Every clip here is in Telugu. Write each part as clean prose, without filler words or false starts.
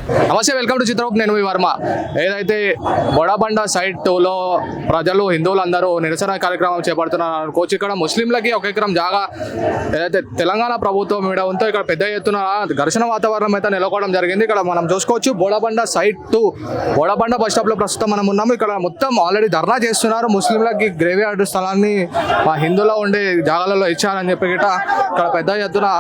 నమస్తే, వెల్కమ్ టు చిత్రగుప్త. నేను మీ వర్మ. ఏదైతే బొడబండ సైట్ 2లో ప్రజలు హిందువులందరూ నిరసన కార్యక్రమం చేపడుతున్నారు అనుకోవచ్చు. ఇక్కడ ముస్లింలకి ఒక ఎకరం జాగా ఏదైతే తెలంగాణ ప్రభుత్వం ఉందో ఇక్కడ పెద్ద ఎత్తున ఘర్షణ వాతావరణం అయితే నెలకొనడం జరిగింది. ఇక్కడ మనం చూసుకోవచ్చు బొడబండ సైట్ 2 బొడబండ బస్ స్టాప్ లో ప్రస్తుతం మనం ఉన్నాము. ఇక్కడ మొత్తం ఆల్రెడీ ధర్నా చేస్తున్నారు. ముస్లింలకి గ్రేవ్ యార్డ్ స్థలాన్ని మా హిందువులో ఉండే జాగాలలో ఇచ్చారని చెప్పి ఇక్కడ పెద్ద ఎత్తున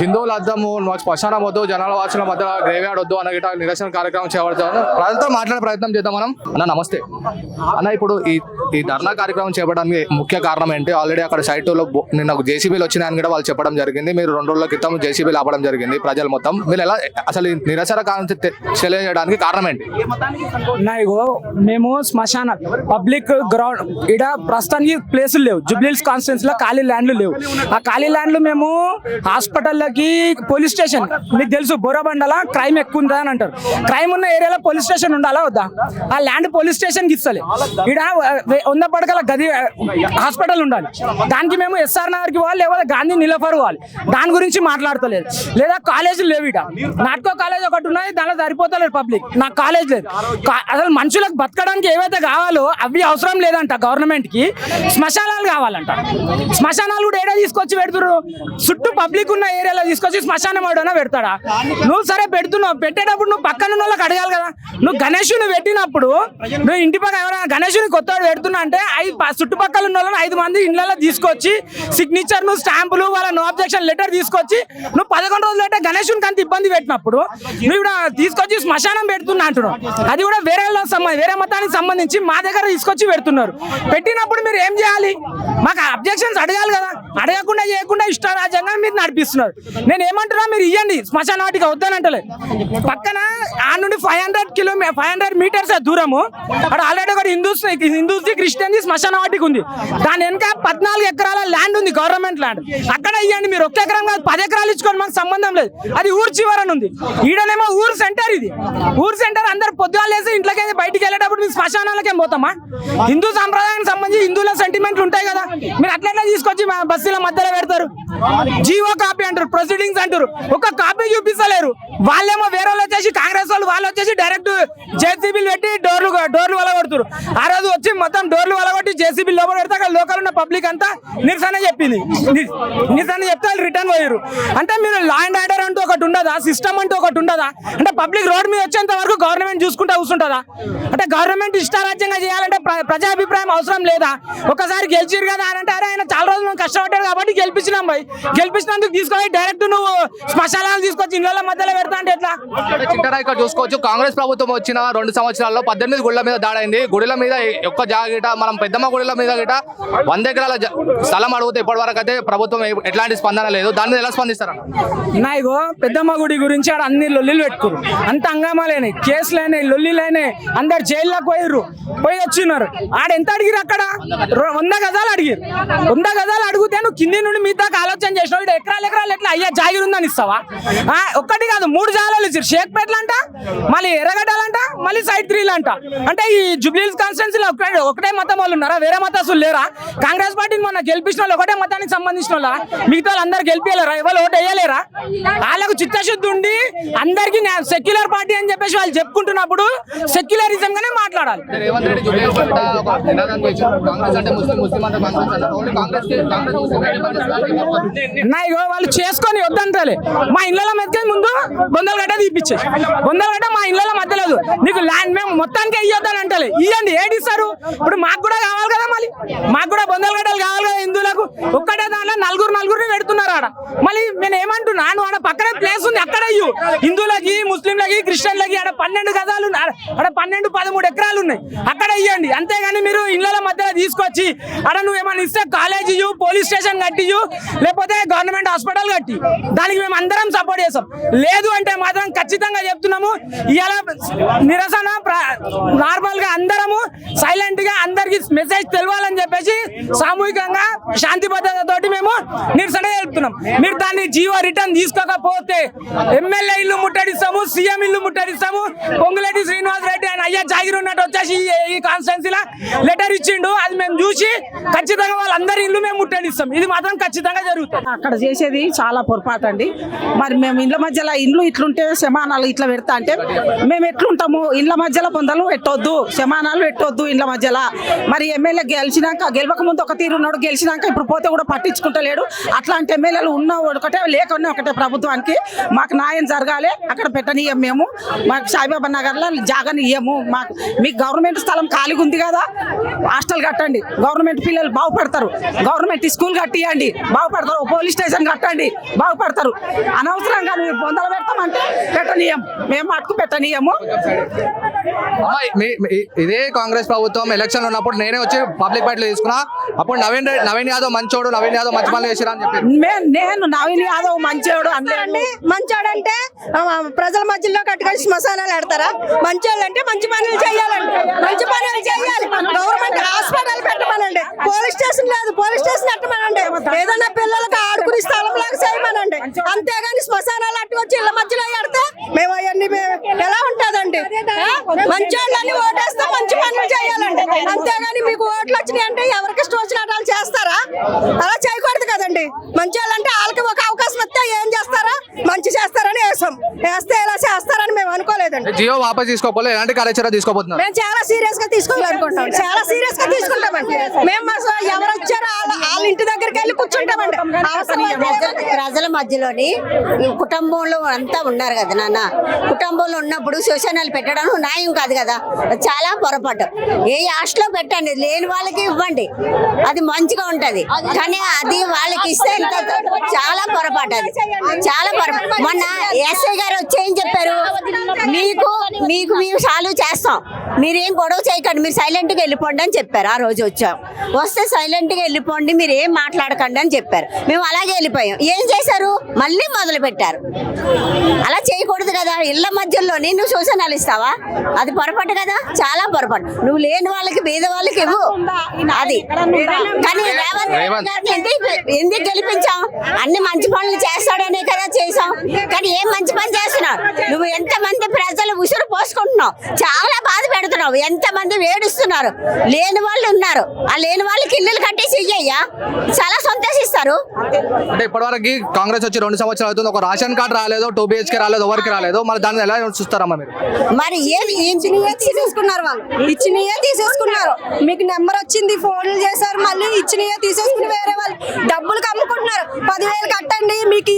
హిందువుల అద్దము శ్మశానం వద్దు, జనాల వాసుల మధ్య గ్రేవ్ యార్డ్ వద్దు అన్న గిట్ట నిరసన కార్యక్రమం చేపడతాను. ప్రజలతో మాట్లాడే ప్రయత్నం చేద్దాం మనం. అన్న నమస్తే అన్న, ఇప్పుడు ఈ ధర్నా కార్యక్రమం చేపడానికి ముఖ్య కారణం ఏంటి? ఆల్రెడీ అక్కడ సైట్ 2లో నిన్న జేసీబీలు వచ్చినాయని కూడా వాళ్ళు చెప్పడం జరిగింది. మీరు 2 రోజుల క్రితం జేసీబీలు ఆపడం జరిగింది. ప్రజలు మొత్తం మీరు ఎలా అసలు నిరసన తెలియజేయడానికి కారణం ఏంటి? మేము శ్మశాన పబ్లిక్ గ్రౌండ్ ఇడ ప్రస్తుతానికి ప్లేసులు లేవు. జూబ్లీహిల్స్ కాన్స్టిట్యున్సీలో ఖాళీ ల్యాండ్లు లేవు. ఆ ఖాళీ ల్యాండ్లు మేము హాస్పిటల్లకి, పోలీస్ స్టేషన్, మీకు తెలుసు బోరబండల క్రైమ్ ఎక్కువ ఉందా అని అంటారు. క్రైమ్ ఉన్న ఏరియాలో పోలీస్ స్టేషన్ ఉండాలా వద్దా? ఆ ల్యాండ్ పోలీస్ స్టేషన్కి ఇస్తలే. ఇడ 100 పడకల గది హాస్పిటల్ ఉండాలి. దానికి మేము ఎస్ఆర్ నగర్కి పోవాలి, లేకపోతే గాంధీ నిలఫర్ పోవాలి. దాని గురించి మాట్లాడతలేదు. లేదా కాలేజీలు లేవు. ఇడ నాటకో కాలేజ్ ఒకటి ఉన్నది, దానిలో సరిపోతలేదు పబ్లిక్. నాకు కాలేజ్ లేదు. అసలు మనుషులకు బతకడానికి ఏవైతే కావాలో అవి అవసరం లేదంట గవర్నమెంట్కి. శ్మశానాలు కావాలంట. శ్మశానాలు కూడా ఏడా తీసుకొచ్చి పెడుతురు? చుట్టూ పబ్లిక్ ఉన్న ఏరియాలో తీసుకొచ్చి శ్మశానం ఎవడైనా పెడతాడా? నువ్వు సరే పెడుతున్నావు, పెట్టేటప్పుడు నువ్వు పక్కన ఉన్న వాళ్ళకి అడగాలి కదా. నువ్వు గణేషుని పెట్టినప్పుడు నువ్వు ఇంటి పక్కన ఎవరైనా గణేషుని కొత్తవాడు పెడుతున్నా అంటే చుట్టుపక్కల ఉన్న వాళ్ళని 5 మంది ఇళ్ళలో తీసుకొచ్చి సిగ్నేచర్ను, స్టాంపులు, వాళ్ళ నో అబ్జెక్షన్ లెటర్ తీసుకొచ్చి నువ్వు 11 రోజులు అంటే గణేషునికి అంత ఇబ్బంది పెట్టినప్పుడు నువ్వు కూడా తీసుకొచ్చి శ్మశానం పెడుతున్నా అంటున్నావు. అది కూడా వేరే మతానికి సంబంధించి మా దగ్గర తీసుకొచ్చి పెడుతున్నారు. పెట్టినప్పుడు మీరు ఏం చేయాలి? మాకు అబ్జెక్షన్స్ అడగాలి కదా. అడగకుండా చేయకుండా ఇష్టారాజ్యంగా మీరు నడిపిస్తున్నారు. నేను ఏమంటున్నా, మీరు ఇవ్వండి శ్మశాన వాటికి, వద్దానంటలే. పక్కన ఆ నుండి 500 మీటర్స్ దూరము అక్కడ ఆల్రెడీ ఒకటి హిందూస్ది క్రిస్టియన్ది శ్మశాన వాటికి ఉంది. దాని వెనక 14 ఎకరాల ల్యాండ్ ఉంది, గవర్నమెంట్ ల్యాండ్. అక్కడ ఇవ్వండి. మీరు 1 ఎకరం కాదు 10 ఎకరాలు ఇచ్చుకోండి, మాకు సంబంధం లేదు. అది ఊరు చివరన ఉంది. ఈడనేమో ఊరు సెంటర్. ఇది ఊరు సెంటర్. అందరు పొద్దుగా లేసి ఇంట్లోకి బయటికి వెళ్ళేటప్పుడు మీరు శ్మశానాలకేం పోతామా? హిందూ సంప్రదాయానికి సంబంధించి హిందువుల సెంటిమెంట్లు ఉంటాయి కదా. మీరు అట్లనే తీసుకొచ్చి బస్సుల మధ్యలో పెడతారు. జీవో కాపీ అంటారు, ప్రొసీడింగ్స్ అంటారు. ఒక కాపీ చూపిస్తలేరు. వాళ్ళేమో వేరే వాళ్ళు వచ్చేసి కాంగ్రెస్ వాళ్ళు వచ్చేసి డైరెక్ట్ జేసీబీలు పెట్టి డోర్లు వలగొడుతారు. ఆ రోజు వచ్చి మొత్తం డోర్లు వలగొట్టి జేసీబీ లోపల పెడితే అక్కడ లోకల్ ఉన్న పబ్లిక్ అంతా నిరసన చెప్పింది. నిరసన చెప్తే వాళ్ళు రిటర్న్ పోయారు. అంటే మీరు లా అండ్ ఆర్డర్ అంటూ ఒకటి ఉండదా? సిస్టమ్ అంటూ ఒకటి ఉండదా? అంటే పబ్లిక్ రోడ్ మీద వచ్చేంత వరకు గవర్నమెంట్ చూసుకుంటా కూర్చుంటుందా? అంటే గవర్నమెంట్ ఇష్టారాజ్యంగా చేయాలంటే ప్రజాభిప్రాయం అవసరం లేదా? ఒకసారి గెలిచిరు కదా అని అంటే అరే ఆయన చాలా రోజులు మనం కష్టపడ్డాడు కాబట్టి గెలిపించినాం భయ్. గెలిపించినందుకు తీసుకొని డైరెక్ట్ నువ్వు శ్మశానాలు తీసుకొచ్చి ఇళ్ళ మధ్యలో పెడతా అంటే ఎట్లా? చింతరా ఇక్కడ చూసుకోవచ్చు, కాంగ్రెస్ ప్రభుత్వం వచ్చిన 2 సంవత్సరాల్లో 18 గుళ్ళ మీద దాడైంది. గుడిల మీద ఒక్క జాగిట మనం పెద్దమ్మ గుడిల మీద గిట 100 ఎకరాల స్థలం అడిగితే ఇప్పటి వరకు అయితే ప్రభుత్వం ఎట్లాంటి స్పందన లేదు. దాని మీద ఎలా స్పందిస్తారన్న? నాయగో పెద్దమ్మ గుడి గురించి ఆడ అన్ని లొల్లిలు పెట్టుకురు. అంత హంగామాలేనాయి, కేసులైనాయి, లొల్లిలైనాయి. అందరు జైల్లోకి పోయి వచ్చిన్నారు. ఆడ ఎంత అడిగిరు? అక్కడ 100 గజాలు అడిగిరు. 100 గజాలు అడిగితే నువ్వు కింది నుండి మీ దాకా ఆలోచన చేసినావు. ఎకరాలు ఎట్లా అయ్యా జాగిరుందని ఇస్తావా? ఒక్కటి కాదు 3 జాగాలు ఇచ్చారు. షేక్పేటలు అంట, మళ్ళీ ఎర్రగడ్డలంట, మళ్ళీ సైట్ 3 అంట. అంటే ఈ జూబ్లీహిల్స్ కాన్స్టిట్యున్సీలో ఒకటే మతం వాళ్ళు ఉన్నారా? వేరే మతస్థులు లేరా? కాంగ్రెస్ పార్టీని మొన్న గెలిపించిన వాళ్ళు ఒకటే మతానికి సంబంధించిన వాళ్ళ? మిగతా వాళ్ళు అందరు గెలిపేయలేరా? ఎవరు ఓటు వేయలేరా? వాళ్ళకు చిత్తశుద్ధి ఉండి అందరికి సెక్యులర్ పార్టీ అని చెప్పేసి వాళ్ళు చెప్పుకుంటున్నప్పుడు సెక్యులరిజం గానే మాట్లాడాలి. వాళ్ళు చేసుకొని వద్దంటారు. మా ఇళ్ళ మధ్య ముందు బొందలగడ్డ తీపిచ్చే బొందలగడ్డ మా ఇళ్ళ మధ్య లేదు. నీకు ల్యాండ్ మేము మొత్తానికి ఇయ్యొద్దని అంటలే. ఇవ్వండి, ఏడిస్తారు. ఇప్పుడు మాకు కూడా కావాలి కదా, మళ్ళీ మాకు కూడా బొందలగడ్డలు కావాలి కదా హిందువులకు. ఒక్కటే దాంట్లో నలుగురిని పెడుతున్నారు ఆడ. మళ్ళీ నేను ఏమంటున్నాను, ఆడ పక్కనే ప్లేస్ ఉంది, అక్కడ ఇయ్యు. హిందువులకి, ముస్లింలకి, క్రిస్టియన్లకి ఆడ 12 గజాలు, ఆడ 12-13 ఎకరాలు ఉన్నాయి. అక్కడ ఇవ్వండి. అంతేగాని మీరు ఇళ్ళ మధ్య తీసుకొచ్చి ఆడ నువ్వు ఏమైనా ఇస్తే కాలేజ్ ఇయ్యు, పోలీస్ స్టేషన్ కట్టియు, లేకపోతే గవర్నమెంట్ హాస్పిటల్ కట్టి, దానికి మేము అందరం సపోర్ట్ చేస్తాం. లేదు అంటే మాత్రం ఖచ్చితంగా చెప్తున్నాము, ఇవాళ నిరసన నార్మల్ గా అందరము సైలెంట్ గా అందరికి మెసేజ్ తెలవాలని చెప్పేసి సామూహికంగా శాంతి భద్రతతోటి మేము నిరసన తెలుపుతున్నాం. మీరు దాన్ని జీవో రిటర్న్ తీసుకోకపోతే ఎమ్మెల్యే ఇల్లు ముట్టడిస్తాము, సీఎం ఇల్లు ముట్టడిస్తాము. పొంగులేటి శ్రీనివాస్ రెడ్డి ఆయన అయ్యా జాగిరి ఉన్నట్టు వచ్చేసి ఈ కాన్స్టిట్యున్సీలో లెటర్ ఇచ్చిండు. అది మేము చూసి ఖచ్చితంగా వాళ్ళందరి ఇల్లు మేము ముట్టడిస్తాం. ఇది మాత్రం ఖచ్చితంగా జరుగుతుంది. అక్కడ చేసేది చాలా పొరపాటు అండి. మరి మేము ఇండ్ల మధ్యలో ఇండ్లు ఇట్లుంటే సమాన శ్మశానాలు ఇట్లా పెడతా అంటే మేము ఎట్లుంటాము? ఇళ్ళ మధ్యలో పొందలు పెట్టొద్దు, శ్మశానాలు పెట్టొద్దు ఇళ్ళ మధ్యలో. మరి ఎమ్మెల్యే గెలవక ముందు ఒక తీరు ఉన్నాడు, గెలిచినాక ఇప్పుడు పోతే కూడా పట్టించుకుంటలేడు. అట్లాంటి ఎమ్మెల్యేలు ఉన్న ఒకటే లేకున్నా ఒకటే ప్రభుత్వానికి మాకు న్యాయం జరగాలి. అక్కడ పెట్టనీయం మేము, మాకు సాయిబాబా నగర్లో జాగాని ఇయ్యము. మాకు మీకు గవర్నమెంట్ స్థలం ఖాళీగా ఉంది కదా, హాస్టల్ కట్టండి, గవర్నమెంట్ పిల్లలు బాగుపడతారు. గవర్నమెంట్ స్కూల్ కట్టియండి, బాగుపడతారు. పోలీస్ స్టేషన్ కట్టండి, బాగుపడతారు. అనవసరంగా నువ్వు పొందలు పెడతామంటే పెట్టనీయం, మేము మటుకు పెట్టనీయము. అమ్మా, ఇదే కాంగ్రెస్ ప్రభుత్వం ఎలక్షన్ ఉన్నప్పుడు నేనే వచ్చి పబ్లిక్ బయటలో తీసుకున్నా. అప్పుడు నవీన్ యాదవ్ మంచోడు, నవీన్ యాదవ్ మంచి పనులు చేసిరా అని చెప్పి నేను నవీన్ యాదవ్ మంచోడు అంటే మంచోడు అంటే ప్రజల మధ్యలో కట్టుకొని శ్మశానాలు ఆడతారా? మంచోళ్ళు అంటే మంచి పనులు చేయాలండి, మంచి పనులు చేయాలి. గవర్నమెంట్ హాస్పిటల్ పెట్టమనండి, పోలీస్ స్టేషన్ లేదు, పోలీస్ స్టేషన్ పెట్టమనండి. ఏదైనా పిల్లలకు ఆడుకుని స్థలం లాగా చేయమనండి. అంతేగాని శ్మశానాలు అట్టు వచ్చి ఇళ్ళ మధ్యలో ఆడితే మేము అవన్నీ ఎలా ఉంటుందండి? మంచోళ్ళని ఓటేస్తే మంచి పనులు చేయాలండి. అంతేగాని మీకు ఓట్లు వచ్చినాయి అంటే ఎవరికి ఇష్టం వచ్చినట్టు వాళ్ళు చేస్తారా? అలా చేయకూడదు కదండి. మంచోళ్ళంటే వాళ్ళకి ఒక అవకాశం వస్తే ఏం చేస్తారా? మంచి చేస్తారని వేస్తే ఇలా చేస్తారని మేము అనుకోలేదండి. జియో వాపస్ తీసుకోకపోతే ఎలాంటి కార్యాచరణ తీసుకోబోతున్నారు? మేము చాలా సీరియస్ గా తీసుకోవాలనుకుంటాం, చాలా సీరియస్ గా తీసుకుంటామండి. మేము ఎవరు వచ్చారో వాళ్ళ ఇంటి దగ్గరికి వెళ్ళి కూర్చుంటామండి. ప్రజల మధ్యలోని కుటుంబంలో అంతా ఉన్నారు కదా నాన్న, కుటుంబంలో ఉన్నప్పుడు శ్మశానాలు పెట్టడం న్యాయం కాదు కదా, చాలా పొరపాటు. ఏ హాస్టల్లో పెట్టండి, లేని వాళ్ళకి ఇవ్వండి, అది మంచిగా ఉంటది. కానీ అది వాళ్ళకి ఇస్తే చాలా పొరపాటు, అది చాలా పొరపాటు. మొన్న ఎస్ఐ గారు వచ్చి ఏం చెప్పారు, మీకు మేము సాల్వ్ చేస్తాం, మీరేం గొడవ చేయకండి, మీరు సైలెంట్ గా వెళ్ళిపోండి అని చెప్పారు. ఆ రోజు వచ్చాం, వస్తే సైలెంట్ గా వెళ్ళిపోండి, మీరు ఏం మాట్లాడకండి అని చెప్పారు. మేము అలాగే వెళ్ళిపోయాం. ఏం చేశారు? మళ్ళీ మొదలు పెట్టారు. అలా చేయకూడదు కదా. ఇళ్ల మధ్యలోని నువ్వు శ్మశానాలు ఇస్తావా? అది పొరపాటు కదా, చాలా పొరపాటు. నువ్వు లేని వాళ్ళకి బీద వాళ్ళకి ఇవ్వు, అది. కానీ రేవంత్ గారిని ఎందుకు గెలిపించాం? అన్ని మంచి పనులు చేస్తాడనే కదా చేసాం. కానీ ఏం మంచి పని చేస్తున్నావు నువ్వు? ఎంతమంది ప్రజలు ఉసురు పోసుకుంటున్నావు, చాలా బాధ పెడుతున్నావు, ఎంతమంది వేడుస్తున్నారు. లేని వాళ్ళు ఉన్నారు, ఆ లేని వాళ్ళకి ఇల్లులు కట్టేసి ఇయ్యయ్యా, చాలా సంతోషిస్తారు. అంటే ఇప్పటివరకు కాంగ్రెస్ వచ్చి 2 సంవత్సరాలు అవుతుంది, ఒక రేషన్ కార్డు రాలేదు, 2 BHK రాలేదు, ఎవరికి రాలేదు. మరి దాన్ని ఎలా చూస్తారమ్మా మీరు? మరి ఏది తీసేసుకున్నారు, వాళ్ళు ఇచ్చినయే తీసేసుకున్నారు. మీకు నెంబర్ వచ్చింది, ఫోన్లు చేశారు, మళ్ళీ ఇచ్చినయే తీసేసుకుని వేరే వాళ్ళు డబ్బులు అమ్ముకుంటున్నారు. 10,000 కట్టండి, మీకు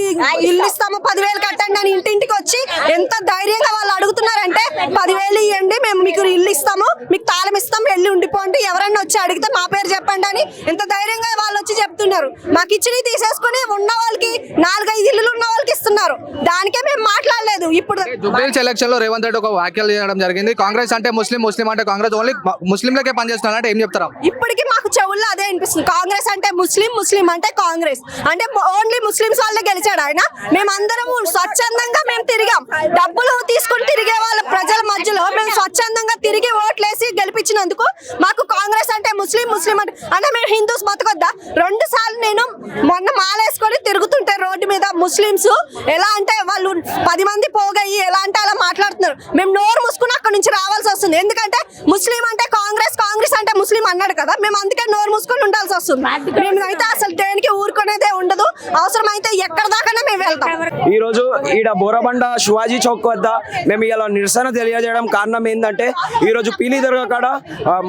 ఇల్లు ఇస్తాము, 10,000 కట్టండి అని ఇంటింటికి వచ్చి ఎంత ధైర్యంగా వాళ్ళు అడుగుతున్నారంటే 10,000 ఇవ్వండి, మేము మీకు ఇల్లు ఇస్తాము, మీకు తాళం ఇస్తాం, వెళ్ళి ఉండిపోండి, ఎవరైనా వచ్చి అడిగితే మా పేరు చెప్పండి అని ఎంత ధైర్యంగా వాళ్ళు వచ్చి చెప్తున్నారు. మాకు ఇచ్చినవి తీసేసుకుని ఉన్న వాళ్ళకి 4-5 ఇల్లులు ఉన్న వాళ్ళకి ఇస్తున్నారు. దానికే మేము మాట్లాడలేదు. ఇప్పుడు జూబ్లీహిల్స్ ఎలక్షన్ లో రేవంత్ రెడ్డి ఒక వ్యాఖ్యలు చేయడం జరిగింది, కాంగ్రెస్ అంటే ముస్లిం, ముస్లిం అంటే కాంగ్రెస్, ఓన్లీ ముస్లింలకే పనిచేస్తున్నారంటే ఏం చెప్తారా? ఇప్పటికీ మాకు చెవుల్లో అదే అనిపిస్తుంది. కాంగ్రెస్ అంటే ముస్లిం, ముస్లిం అంటే కాంగ్రెస్ అంటే ఓన్లీ ముస్లింస్ వాళ్ళే గెలిచాడు ఆయన. మేమందరం స్వచ్ఛందంగా మేము తిరిగాం, డబ్బులు తీసుకుని తిరిగే వాళ్ళ ప్రజల మధ్యలో మేము స్వచ్ఛందంగా తిరిగి ఓట్లేసి గెలిపించినందుకు మాకు కాంగ్రెస్ అంటే ముస్లిం, ముస్లిం అంటే మేము హిందూస్ బతకొద్దా? 2 సార్లు నేను మొన్న మాలేసుకొని తిరుగుతుంటే రోడ్డు మీద ముస్లింస్ ఎలా అంటే వాళ్ళు 10 మంది పోగయ్యి ఎలా అంటే అలా మాట్లాడుతున్నారు. మేము నోరు మూసుకుని అక్కడ నుంచి రావాల్సి వస్తుంది. ఎందుకంటే ముస్లిం అంటే కాంగ్రెస్, కాంగ్రెస్ అంటే ముస్లిం అన్నాడు కదా, మేము అందుకే నోరు మూసుకొని ఉండాల్సి వస్తుంది. మేము అయితే అసలు దేనికి ఊరుకునేదే ఉండదు, అవసరమైతే ఎక్కడ దాకా మేము వెళ్తాం. ఈ రోజు ఈడ బోరబండ శివాజీ చౌక్ వద్ద మేము ఇలా నిరసన తెలియజేయడం కారణం ఏంటంటే, ఈ రోజు పీలీ దర్గా కాడ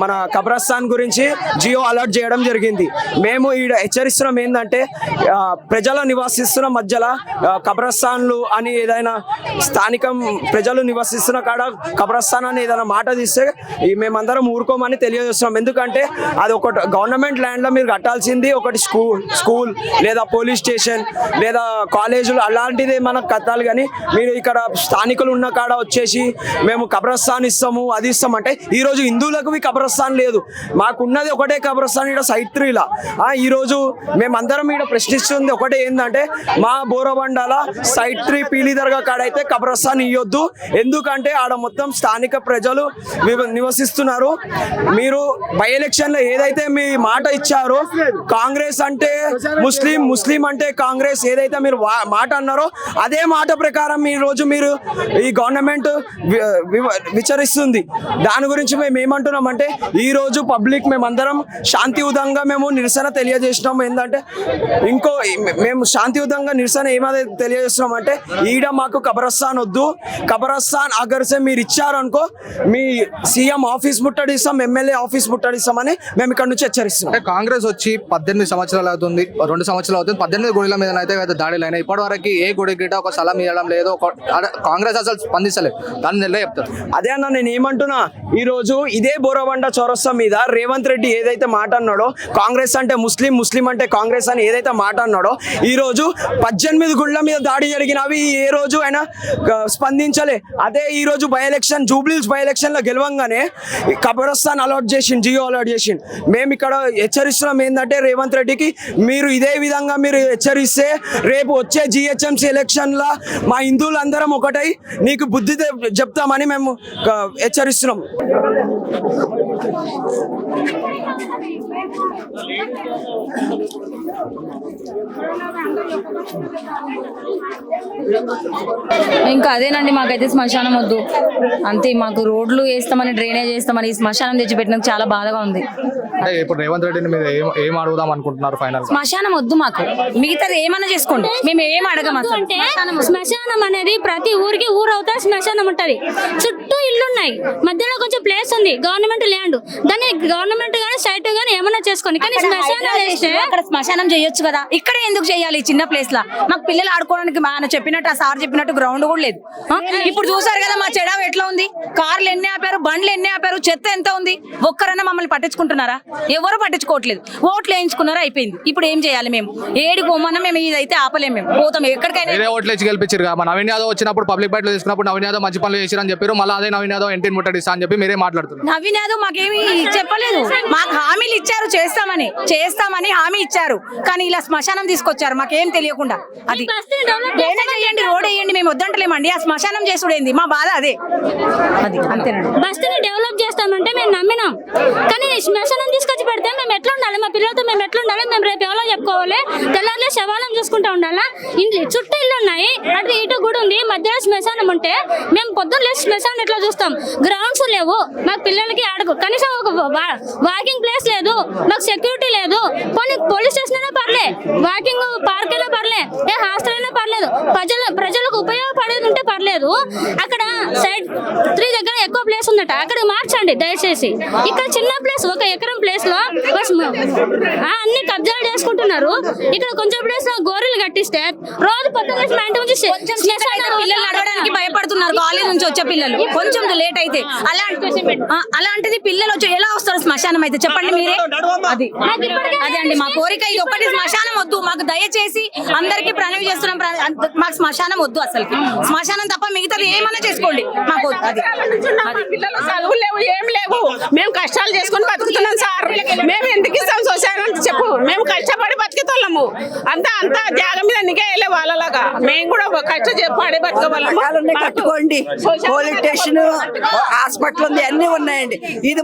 మన కబ్రస్థాన్ గురించి జియో అలర్ట్ చేయడం జరిగింది. మేము ఈడ హెచ్చరిస్తున్నాం ఏంటంటే, ప్రజలు నివసిస్తున్న మధ్యలో కబ్రస్థాన్లు అని ఏదైనా స్థానికం ప్రజలు నివసిస్తున్న కాడ కబ్రస్థాన్ అని ఏదైనా మాట తీస్తే మేమందరం ఊరుకోమని తెలియజేస్తున్నాం. ఎందుకంటే అది ఒక గవర్నమెంట్ ల్యాండ్లో మీరు కట్టాల్సింది ఒకటి స్కూల్ లేదా పోలీస్ స్టేషన్ లేదా కాలేజీలు అలాంటిది మనకు కట్టాలి. కానీ మీరు ఇక్కడ స్థానికులు ఉన్న కాడ వచ్చేసి మేము కబ్రస్థాన్ ఇస్తాము, అది ఇస్తామంటే ఈరోజు హిందువులకు కబ్రస్థాన్ లేదు, మాకున్నది ఒకటే కబ్రస్థాన్ ఇక్కడ సైట్ 3లా. ఈరోజు మేమందరం ఇక్కడ ప్రశ్నిస్తుంది ఒకటే ఏంటంటే, మా బోరబండాల సైట్ 3 పీలీ దర్గా కాడ అయితే కబ్రస్థాన్ ఇవ్వద్దు. ఎందుకంటే ఆడ మొత్తం స్థానిక ప్రజలు నివసిస్తున్నారు. మీరు బై ఎలక్షన్లో ఏదైతే మీ మాట ఇచ్చారో, కాంగ్రెస్ అంటే ముస్లిం, ముస్లిం అంటే కాంగ్రెస్ ఏదైతే మీరు మాట అన్నారో అదే మాట ప్రకారం ఈ రోజు మీరు ఈ గవర్నమెంట్ విచరిస్తుంది. దాని గురించి మేము ఏమంటున్నామంటే, ఈ రోజు పబ్లిక్ మేమందరం శాంతియుతంగా మేము నిరసన తెలియజేసినాము. ఏంటంటే మేము శాంతియుతంగా నిరసన ఏమైతే తెలియజేస్తున్నాం అంటే, ఈడ మాకు కబరస్థాన్ వద్దు. కబరస్థాన్ అగర్సే మీరు ఇచ్చారనుకో మీ సీఎం ఆఫీస్ ముట్టడిస్తాం, ఎమ్మెల్యే ఆఫీస్ ముట్టడిస్తామని మేము ఇక్కడ నుంచి హెచ్చరిస్తున్నాం. అంటే కాంగ్రెస్ వచ్చి 18 సంవత్సరాలు అవుతుంది, 2 సంవత్సరాలు అవుతుంది. 18 గుడిల మీద అయితే దాడులు అయినాయి. ఇప్పటి వరకు ఏ గుడి గిట్ట ఒక స్థలం ఇవ్వడం లేదు. కాంగ్రెస్ అసలు స్పందిస్తలేదు. దాన్ని ఎలా చెప్తారు? అదే అన్న నేను ఏమంటున్నా, ఈ రోజు ఇదే బోరబండ చౌరస్తా మీద రేవంత్ రెడ్డి ఏదైతే మాట అన్నాడో, కాంగ్రెస్ అంటే ముస్లిం, ముస్లిం అంటే కాంగ్రెస్ అని ఏదైతే మాట అన్నాడో, ఈ రోజు 18 గుళ్ళ మీద దాడి జరిగినవి ఏ రోజు ఆయన స్పందించలే. అదే ఈ రోజు by election, Jubilee Hills by election లో గెలవంగానే కబరస్థాన్ అలాట్ చేసిండు, జియో అలాట్ చేసిండు. మేము ఇక్కడ హెచ్చరిస్తున్నాం ఏంటంటే రేవంత్ రెడ్డికి, మీరు ఇదే విధంగా మీరు హెచ్చరిస్తే రేపు వచ్చే జిహెచ్ఎంసీ ఎలక్షన్ లా మా హిందువులందరం ఒకటై నీకు బుద్ధి చెప్తామని మేము హెచ్చరిస్తున్నాం. ఇంకా అదేనండి, మాకైతే శ్మశానం వద్దు అంతే. మాకు రోడ్లు వేస్తామని, డ్రైనేజ్ వేస్తామని ఈ శ్మశానం తెచ్చిపెట్టినందుకు చాలా బాధగా ఉంది. అంటే ఇప్పుడు రేవంత్ రెడ్డిని మీద ఏం అడుగుదాం అనుకుంటున్నారు ఫైనల్? శ్మశానం వద్దు మాకు, మిగతాది ఏమన్నా చేసుకోండి, మేము ఏం అడగం. అంటే శ్మశానం అనేది ప్రతి ఊరికి ఊరు అవుతా శ్మశానం ఉంటది. చుట్టూ ఇల్లు ఉన్నాయి, మధ్యలో కొంచెం ప్లేస్ ఉంది, గవర్నమెంట్ ల్యాండ్. దాన్ని గవర్నమెంట్ గానీ సైట్ గానీ ఏమన్నా చేసుకోండి. కానీ శ్మశానం చేస్తే అక్కడ శ్మశానం చేయొచ్చు కదా, ఇక్కడ ఎందుకు చేయాలి చిన్న ప్లేస్ లా? మాకు పిల్లలు ఆడుకోవడానికి ఆయన చెప్పినట్టు, ఆ సార్ చెప్పినట్టు గ్రౌండ్ కూడా లేదు. ఇప్పుడు చూసారు కదా మా చెడావు ఎట్లా ఉంది, కార్లు ఎన్ని ఆపారు, బండ్లు ఎన్ని ఆపారు, చెత్త ఎంత ఉంది. ఒక్కరన్నా మమ్మల్ని పట్టించుకుంటున్నారా? ఎవరు పట్టించుకోవట్లేదు. ఓట్లు వేయించుకున్నారా, అయిపోయింది. ఇప్పుడు ఏం చేయాలి? మేము ఏడికి పోమన్నా మేము ఇదైతే ఆపలేము, మేము పోతాం ఎక్కడికైనా. వేరే ఓట్లు ఇచ్చి గెలిపించారు కదా. నవీన్ యాదవ్ వచ్చినప్పుడు పబ్లిక్ బయటలో తీసుకున్నప్పుడు నవీన్ యాదవ్ మంచి పనులు చేశారని చెప్పారు. మళ్ళీ అదే నవీన్ యాదవ్ ఎంటీని ముట్టడిస్తా అని చెప్పి మీరే మాట్లాడుతున్నారు. నవీన్ యాదవ్ మాకేమి చెప్పలేదు, మాకు హామీలు ఇచ్చారు, చేస్తామని హామీ ఇచ్చారు. కానీ ఇలా శ్మశానం తీసుకొచ్చారు మాకేం తెలియకుండా. అది చేయండి, రోడ్ వేయండి, మేము వద్దంటలేమండి. ఆ శ్మశానం చేసుడేంది మా బాధ, అదే. అది అంతేనండి. బస్తీని డెవలప్ చేస్తామంటే మేము నమ్మినాం, కానీ శ్మశానం తీసుకొచ్చి పెడితే మేము ఎట్లా ఉండాలి? మా పిల్లలతో మేము ఎట్లా ఉండాలి? మేము రేపు ఎవరో చెప్పుకోవాలి? తెల్లారులే శవాలం చూసుకుంటా ఉండాలా? ఇంట్లో చుట్టూ ఇల్లు ఉన్నాయి, అటు ఇటు గుడి ఉంది, మధ్యలో శ్మశానం ఉంటే మేము పొద్దున్న లేచి శ్మశానం ఎట్లా చూస్తాం? గ్రౌండ్స్ లేవు, మాకు పిల్లలకి ఆడకు కనీసం ఒక వాకింగ్ ప్లేస్ లేదు, మాకు సెక్యూరిటీ లేదు. పోలీస్ స్టేషన్ అయినా పర్లే, వాకింగ్ పార్క్ అయినా పర్లే, ఏ హాస్టల్ అయినా పర్లేదు, ప్రజలకు ఉపయోగపడేది ఉంటే పర్లేదు. అక్కడ సైడ్ 3 దగ్గర ఎక్కువ ప్లేస్ ఉందట, అక్కడ మార్చండి దయచేసి. ఇక్కడ చిన్న ప్లేస్, 1 ఎకరం ప్లేస్ లో అన్ని కబ్జాలు చేసుకుంటున్నారు. ఇక్కడ కొంచెం ప్లేస్ లో గోరీలు కట్టిస్తే రోజు పొద్దున్న మా ఇంటి నుంచి పిల్లలు నడవడానికి భయపడుతున్నారు, కాలేజ్ నుంచి వచ్చే పిల్లలు కొంచెం లేట్ అయితే. అలాంటిది పిల్లలు వచ్చి ఎలా వస్తారు శ్మశానం అయితే? చెప్పండి మీరే. అదే అండి మా కోరిక, ఇది ఒక్కటి శ్మశానం వద్దు మాకు, దయచేసి అందరికి ప్రణవి చేస్తున్నాం. మాకు శ్మశానం వద్దు, అసలు శ్మశానం తప్ప మిగతాది ఏమన్నా చేసుకోండి మాకు. అది పిల్లలు చదువులు లేవు, ఏం లేవు, మేము కష్టాలు చేసుకుని బతుకుతున్నాం సార్. మేము ఎందుకు ఇస్తాం శ్మశానం చెప్పు? మేము కష్టపడి బతికేతోళ్ళము, అంతా త్యాగం మీద నిగేయలే వాళ్ళలాగా. మేము కూడా కష్టపడి బతకగలము. కట్టుకోండి, పోలీస్ స్టేషన్, హాస్పిటల్ ఉంది, అన్ని ఉన్నాయండి. ఇది